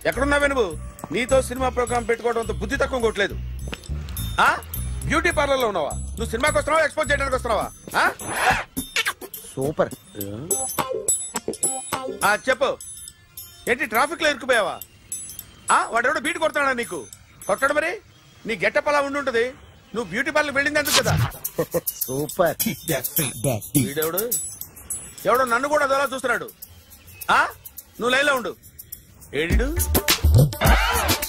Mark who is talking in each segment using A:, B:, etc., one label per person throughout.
A: ఎక్కడున్నావే నువ్వు? నీతో cinema programme పెట్టుకోవడంతో బుద్ధి తక్కువ కొట్టలేదు. బ్యూటీ పార్లర్ లో ఉన్నావా? నువ్వు సినిమాకి వస్తున్నావా, ఎక్స్పోజ్ చేయడానికి వస్తున్నావా?
B: సూపర్.
A: చెప్పు, ఏంటి ట్రాఫిక్ లో ఇరుక్కుపోయావా? వాడెవడో బీట్ కొడతాడా నీకు? కొట్టాడు మరి. నీ గెట్టప్ అలా ఉండి ఉంటది. నువ్వు బ్యూటీ పార్లర్ వెళ్ళింది ఎందుకు కదా?
B: సూపర్.
A: వీడెవడు? ఎవడో నన్ను కూడా అదోలా చూస్తున్నాడు. నువ్వు లైన్లో ఉండు. ఏడు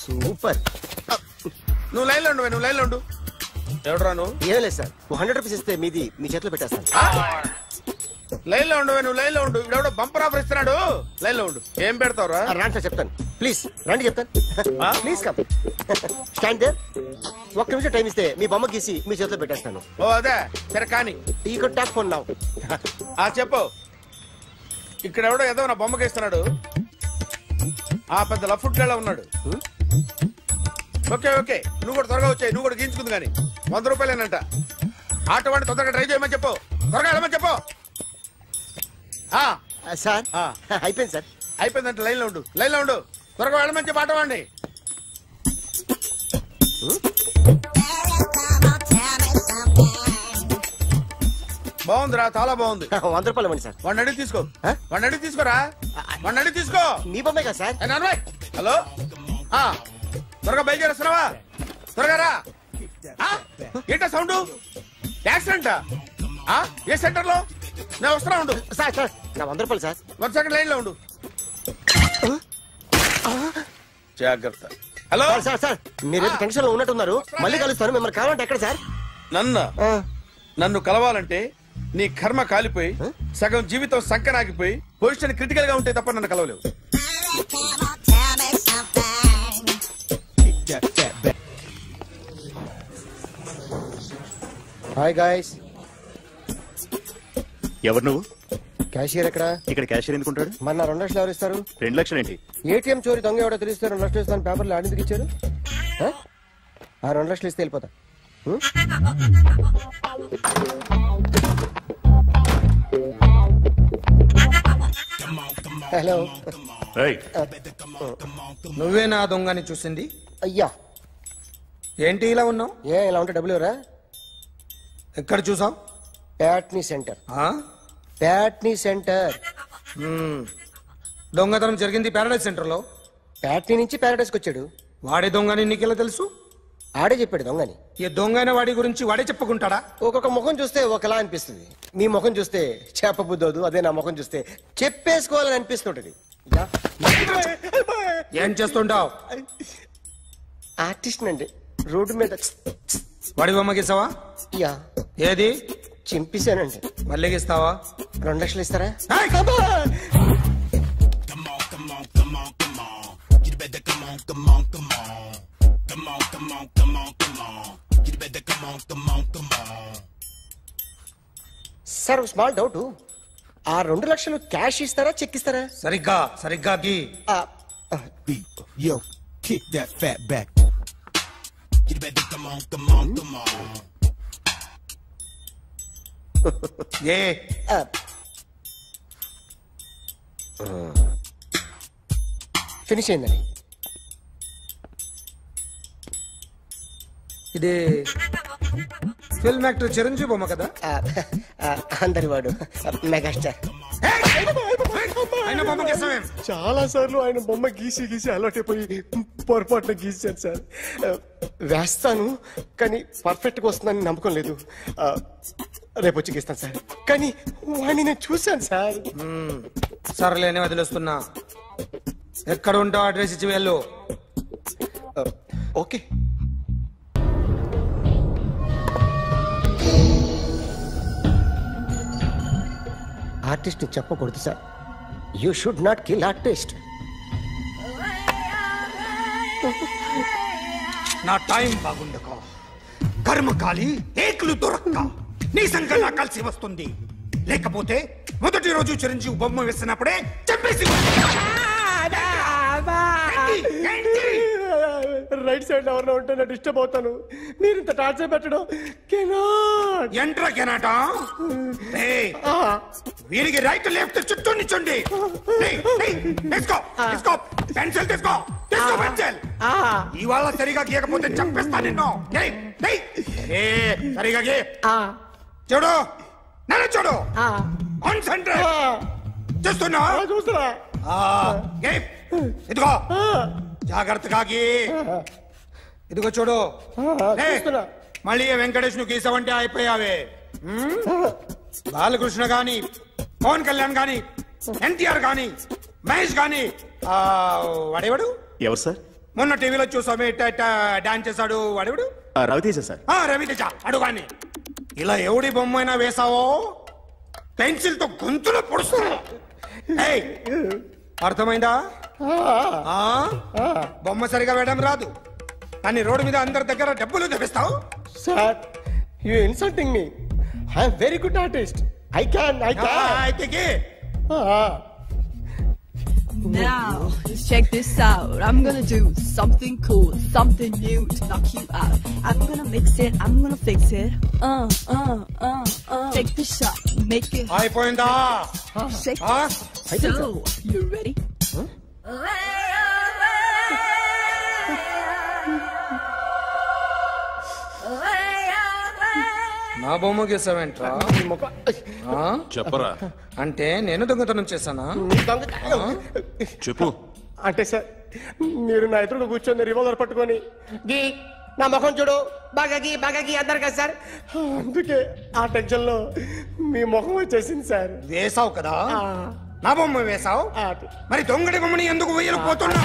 B: సూపర్.
A: నువ్వు లైన్లో ఉండు, నువ్వు లైన్లో ఉండు. ఎవడరా నువ్వు?
B: ఏం లేదు సార్, 100 రూపీస్ ఇస్తే మీది మీ చేతిలో పెట్టేస్తాను.
A: లైన్లో ఉండు, నువ్వు లైన్లో ఉండు. ఇవిడెవడో బంపర్ ఆఫర్ ఇస్తున్నాడు. లైన్లో ఉండు. ఏం పెడతావురా?
B: రాండి సార్, చెప్తాను. ప్లీజ్ రండి, చెప్తాను. Please come. Stand there. 1 నిమిషం టైం ఇస్తే మీ బొమ్మ గీసి మీ చేతిలో పెట్టేస్తాను.
A: ఓ అదే సరే కానీ.
B: You can talk phone now.
A: చెప్పు. ఇక్కడ ఎవడో ఏదో నా బొమ్మకి ఇస్తున్నాడు. పెద్ద లఫుట్ గేళ ఉన్నాడు. ఓకే ఓకే, నువ్వు కూడా త్వరగా వచ్చాయి. నువ్వు కూడా గీంచుకుంది కానీ 100 రూపాయలేనంట. ఆటో వాడిని తొందరగా ట్రై చేయమని చెప్పు. త్వరగా వెళ్ళమని చెప్పు.
B: సార్ అయిపోయింది సార్.
A: అయిపోయిందంటే లైన్లో ఉండు, లైన్లో ఉండు. త్వరగా వెళ్ళమని చెప్పు ఆటో వాడిని. బాగుందిరా, చాలా బాగుంది.
B: 100 రూపాయలు ఇవ్వండి సార్.
A: వాడిని అడిగి తీసుకో. వాడిని అడిగి తీసుకోరా. వాడిని అడిగి తీసుకో.
B: మీ బొమ్మే కదా సార్.
A: హలో, త్వరగా బయలుదేరేస్తున్నావా? త్వరగా రా. ఏంటా సౌండ్? యాక్సిడెంటా? ఏ సెంటర్ లో? నేను వస్తున్నా ఉండు.
B: సార్ సార్ నా 100 రూపాయలు సార్.
A: 1 సెకండ్ లైన్ లో ఉండు. జాగ్రత్త. Hello
B: sir. సార్ మీరేదో టెన్షన్ లో ఉన్నట్టున్నారు. మళ్ళీ కలుస్తాను. మిమ్మల్ని కావాలంటే ఎక్కడ సార్?
A: నన్ను కలవాలంటే నీ కర్మ కాలిపోయి సగం జీవితం సంకనాగిపోయి పొజిషన్ క్రిటికల్ గా ఉంటే తప్ప నన్ను కలవలేవు.
B: Hi guys.
C: ఎవరు నువ్వు?
B: క్యాషియర్ ఎక్కడ?
C: ఇక్కడ క్యాషియర్ ఎందుకుంటాడు?
B: మన 2 లక్షలు ఎవరు ఇస్తారు?
C: 2 లక్షలు ఏంటి?
B: ఏటీఎం చోరీ దొంగ ఎవడో తెలిస్తే 2 లక్షలు ఇస్తాను పేపర్లు ఆడిందుకు ఇచ్చారు. 2 లక్షలు ఇస్తే వెళ్ళిపోతా. హలో.
D: నువ్వే నా దొంగని చూసింది?
B: అయ్యా
D: ఏంటి ఇలా ఉన్నావు?
B: ఇలా ఉంటే డబ్బులు ఎవరా?
D: ఎక్కడ చూసావు?
B: ప్యాట్నీ సెంటర్. ప్యాట్నీ సెంటర్.
D: దొంగతనం జరిగింది ప్యారడైజ్ సెంటర్ లో.
B: ప్యాట్నీ నుంచి ప్యారడైజ్కి వచ్చాడు.
D: వాడే దొంగని నీకెలా తెలుసు?
B: ఆడే చెప్పాడు దొంగని.
D: ఈ దొంగైన వాడి గురించి వాడే చెప్పుకుంటాడా?
B: ఒక్కొక్క ముఖం చూస్తే ఒకలా అనిపిస్తుంది. మీ ముఖం చూస్తే చెప్పబుద్దోదు. అదే నా ముఖం చూస్తే చెప్పేసుకోవాలని అనిపిస్తుంటది.
D: ఏం చేస్తుంటావు?
B: ఆర్టిస్ట్ అండి. రోడ్డు మీద
D: వాడి బొమ్మ గీసావా?
B: యా.
D: ఏది?
B: చింపేశానండి.
D: మళ్ళీ గీస్తావా?
B: 2 లక్షలు ఇస్తారా? Sir small doubt. 2 లక్షలు క్యాష్ ఇస్తారా చెక్ ఇస్తారా?
D: సరిగ్గా గీ.
E: Yo, kick that fat back. You better come on.
B: Finish అయిందండి.
D: ఇది ఫిల్మ్ యాక్టర్ చిరంజీవి బొమ్మ కదా?
B: అందరి వాడు మెగాస్టార్. చాలా సార్లు ఆయన బొమ్మ గీసి అలవాటైపోయి పొరపాటున గీసాను సార్. వేస్తాను కానీ పర్ఫెక్ట్ గా వస్తుందని నమ్మకం లేదు. రేపు వచ్చి గీస్తాను సార్. కానీ వాడిని నేను చూశాను సార్.
D: సర్లేని వదిలేస్తున్నా. ఎక్కడ ఉంటావు అడ్రస్ ఇచ్చి వెళ్ళు.
B: ఓకే. ఆర్టిస్ట్ చెప్పకూడదు sir. You should not kill artist.
D: నా టైం బాగుండకో కర్మకాలి ఏకులు దొరక్క నీ సంఘంగా కలిసి వస్తుంది. లేకపోతే మొదటి రోజు చిరంజీవి బొమ్మ వేసినప్పుడే చెప్పేసి
B: రైట్ సైడ్ ఎవరిలో ఉంటే నేను డిస్టర్బ్ అవుతాను. మీరు ఇంత టార్చర్ పెట్టడం
D: ఎంట్రా కెనాటా. వీరికి రైట్ లెఫ్ట్ చుట్టూ నిచ్చండి. పెన్సిల్ తీసుకో తీసుకో పెన్సిల్ ఇవాళ సరిగా గీయకపోతే చంపేస్తా నిన్ను సరిగా గీ చూడు నన్ను చూడు కాన్సంట్రేట్ చూస్తున్నా ఇదిగో జాగ్రత్తగా గీ ఇదిగో చూడు మళ్ళీ వెంకటేష్ ను గీసావంటే అయిపోయావే బాలకృష్ణ గాని పవన్ కళ్యాణ్ గాని ఎన్టీఆర్ గాని మహేష్ గాని వాడేవాడు
C: ఎవరు సార్?
D: మొన్న టీవీలో చూసామే డాన్స్ చేశాడు వాడేవాడు?
C: రవితేజ సార్.
D: రవితేజ అడుగాని ఇలా ఎవడి బొమ్మైనా వేసావో పెన్సిల్ తో గొంతులో పొడుస్తా. అర్థమైందా? బొమ్మ సరిగా వేయడం రాదు కానీ రోడ్డు మీద అందరి దగ్గర డబ్బులు తెప్పిస్తావు.
B: Sir you insulting me. I am very good artist. I can.
F: Now, let's check this out. I'm gonna do something cool, something new to knock you out. I'm gonna mix it, I'm gonna fix it. Take the shot, make it.
D: అయిపోయిందా?
F: Shake it. So, you ready?
D: నా బొమ్మ గీసావేంట్రా?
C: చెప్పరా.
D: అంటే నేను దొంగతనం చేశానా?
C: చెప్పు.
B: అంటే సార్ మీరు నా ఎదురుగా కూర్చొని రివాల్వర్ పట్టుకొని గీ నా ముఖం చూడు బాగా గీ అన్నారు కదా సార్, అందుకే ఆ టెన్షన్ లో మీ ముఖం వచ్చేసింది సార్.
D: వేసావు కదా, నా బొమ్మ వేసావు, మరి దొంగడి బొమ్మని ఎందుకు వేయలేకపోతున్నా?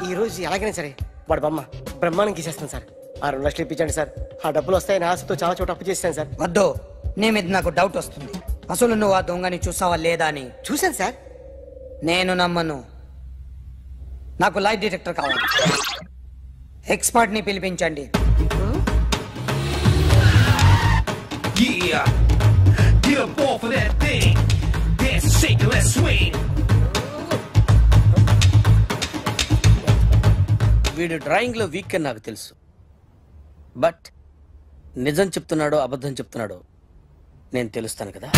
B: ఈ రోజు ఎలాగైనా సరే వాడు బొమ్మ బ్రహ్మాండం గీసేస్తాను సార్. 6 లక్షలు ఇప్పించండి సార్. ఆ డబ్బులు వస్తాయని ఆశతో చాలా చోట అప్పు చేస్తాను సార్.
G: వద్దు, నీ మీద నాకు డౌట్ వస్తుంది. అసలు నువ్వు ఆ దొంగని చూసావా లేదా అని.
B: చూశాను సార్.
G: నేను నమ్మను. నాకు లైట్ డిటెక్టర్ కావాలి. ఎక్స్పర్ట్ ని పిలిపించండి.
H: వీడు డ్రాయింగ్ లో వీక్ అని నాకు తెలుసు, బట్ నిజం చెప్తున్నాడో అబద్ధం చెప్తున్నాడో నేను తెలుస్తాను కదా.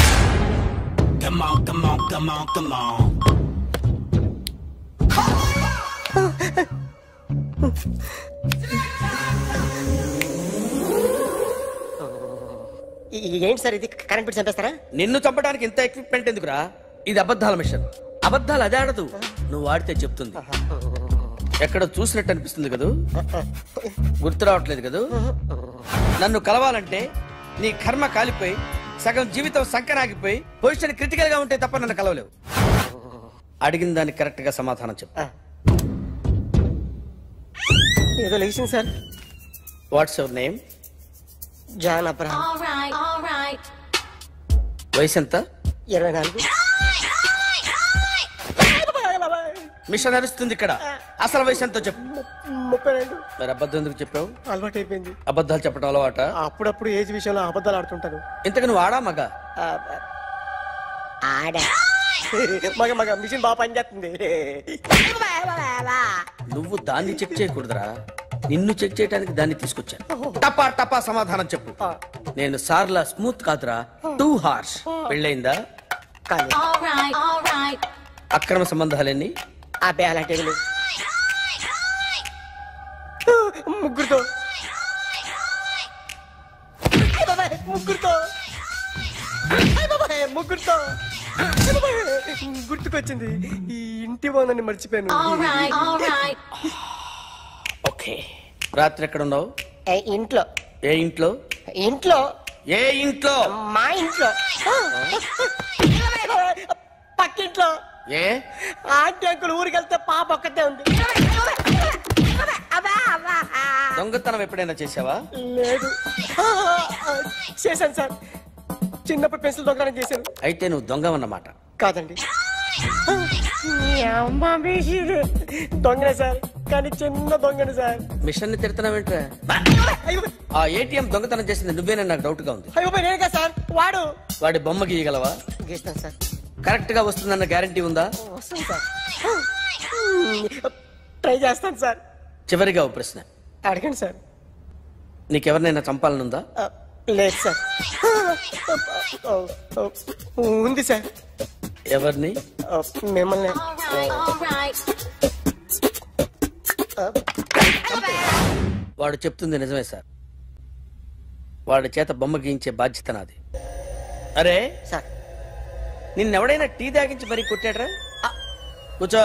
B: ఏంటి సార్ ఇది? కరెంట్ బిల్ చంపేస్తారా?
H: నిన్ను చంపడానికి ఇంత ఎక్విప్మెంట్ ఎందుకురా? ఇది అబద్ధాల మిషన్. అబద్ధాలు అదే ఆడదు, నువ్వు ఆడితే చెప్తుంది. ఎక్కడ చూసినట్టు అనిపిస్తుంది కదూ, గుర్తు రావట్లేదు కదూ. నన్ను కలవాలంటే నీ కర్మ కాలిపోయి సగం జీవితం సంకనాగిపోయి పొజిషన్ క్రిటికల్ గా ఉంటే తప్ప నన్ను కలవలేవు. అడిగిన దానికి కరెక్ట్ గా సమాధానం చెప్పు.
B: ఏదో లేచింది sir.
H: What's your name?
B: John Abraham.
H: వయసు ఎంత?
B: 24.
H: మిషన్ నడుస్తుంది ఇక్కడ. అసలు వయసు ఎంతో చెప్పు.
B: 32.
H: మరి అబద్ధం ఎందుకు చెప్పావు?
B: అలవాటు అయిపోయింది.
H: అబద్ధాలు చెప్పడం అలవాట?
B: అప్పుడప్పుడు ఏజ్ విషయంలో అబద్ధాలు ఆడుతుంటాను.
H: ఇంతకు నువ్వు ఆడా మగ?
B: ఆడా. మగ మిషన్ బాగా పనిచేస్తుంది.
H: నువ్వు దాన్ని చెక్ చేయకూడదురా, నిన్ను చెక్ చేయడానికి దాన్ని తీసుకొచ్చాను. టపా టపా సమాధానం చెప్పు. నేను సార్లా స్మూత్ కాదురా, టూ హార్ష్. పెళ్ళయిందా? అక్రమ సంబంధాలన్నీ?
B: అబ్బే అలాంటి ముగ్గురుతో గుర్తుకొచ్చింది. ఈ ఇంటి బాగుందని మర్చిపోయాను.
H: ఓకే, రాత్రి ఎక్కడ ఉన్నావు?
B: ఇంట్లో.
H: ఏ ఇంట్లో?
B: ఇంట్లో.
H: ఏ ఇంట్లో?
B: మా ఇంట్లో. పక్కింట్లో.
H: ఏ
B: ఆంటీ అంకుల్ ఊరికి వెళ్తే పాప ఒక్కతే ఉంది.
H: దొంగతనం ఎప్పుడైనా చేసావా?
B: లేదు. చేశాను సార్, చిన్నప్పుడు పెన్సిల్ దొంగతనం చేశాను.
H: అయితే నువ్వు దొంగవన్నమాట.
B: కాదండి, దొంగనే సార్, కానీ చిన్న దొంగని సార్.
H: మిషన్ ని తిడుతున్నావేంట్రా? ఆ ఏటీఎం దొంగతనం చేసింది నువ్వేనని నాకు డౌట్ గా ఉంది.
B: అయ్యో నేనుగా సార్.
H: వాడి బొమ్మ గీయగలవా?
B: గీస్తాను సార్.
H: కరెక్ట్ గా వస్తుందన్న గ్యారంటీ ఉందా?
B: వస్తాను సార్, ట్రై చేస్తాను సార్.
H: చివరిగా ఓ ప్రశ్న
B: అడగండి సార్.
H: నీకెవరినైనా చంపాలనుందా?
B: లేదు సార్. ఉంది సార్.
H: ఎవరిని?
B: మిమ్మల్ని.
H: వాడు చెప్తుంది నిజమే సార్. వాడి చేత బొమ్మ గీయించే బాధ్యత నాది. అరే
B: సార్
H: నిన్నెవడైనా టీ తాగించి మరీ కొట్టాడ్రా? కూర్చో.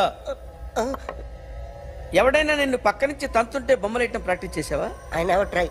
H: ఎవడైనా నిన్ను పక్క నుంచి తంతుంటే బొమ్మలేయటం ప్రాక్టీస్ చేసావా?
B: I never try.